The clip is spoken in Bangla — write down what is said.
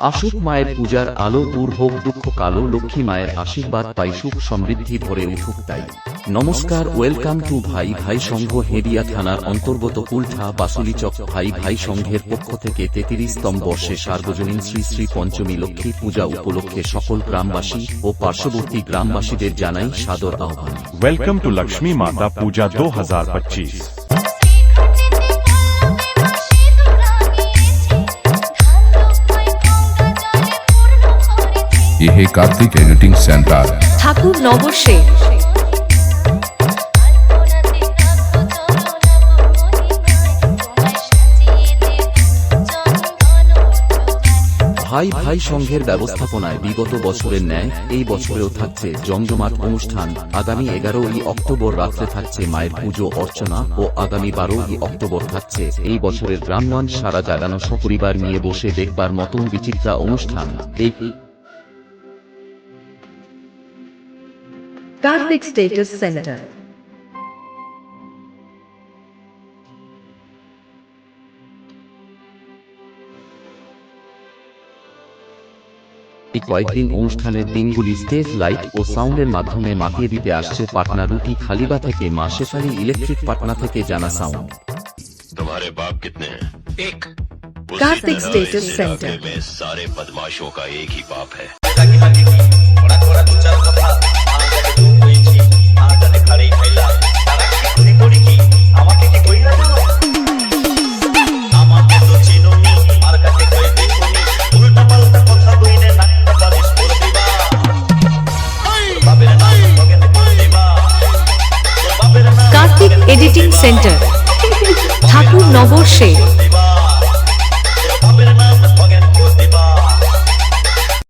আসুক মায়ের পূজার আলো, দূর হোক দুঃখ কালো, লক্ষ্মী মায়ের আশীর্বাদ পাই, সুখ সমৃদ্ধি ভরে উঠুক তাই। নমস্কার, ওয়েলকাম টু ভাই ভাই সংঘ, হেদিয়া থানার অন্তর্গত কুলঠা বাসুলিচক। ভাই ভাই সংঘের পক্ষ থেকে 33তম বর্ষে সার্বজনীন শ্রী শ্রী পঞ্চমী লক্ষ্মী পূজা উপলক্ষে সকল গ্রামবাসী ও পার্শ্ববর্তী গ্রামবাসীদের জানাই সাদর আহ্বান। वेलकम टू लक्ष्मी माता पूजा 2025। यह है कार्तिक एडिटिंग सेंटर, ठाकुर नवबर्षे। ভাই ভাই সংঘের ব্যবস্থাপনায় বিগত বছরের ন্যায় এই বছরেও থাকছে জমজমাট অনুষ্ঠান। আগামী 11ই অক্টোবর রাত্রে থাকছে মায়ের পুজো অর্চনা ও আগামী 12ই অক্টোবর থাকছে এই বছরের গ্রামগঞ্জ সারা জাগানো সপরিবার নিয়ে বসে দেখবার মতন বিচিত্রা অনুষ্ঠান। এই कार्तिक स्टेटस सेंटर। এই কয়েকদিন অনুষ্ঠানের দিনগুলি স্টেজ লাইট ও সাউন্ডের মাধ্যমে মাতিয়ে দিতে আসছে পাটনা রুটি খালিবা থেকে মা শেফালি ইলেকট্রিক, পাটনা থেকে জানা সাউন্ড। तुम्हारे बाप कितने हैं? एक। कार्तिक स्टेटस सेंटर में सारे बदमाशों का एक ही बाप है। Kartik editing centre, Thakur नवबर्षे।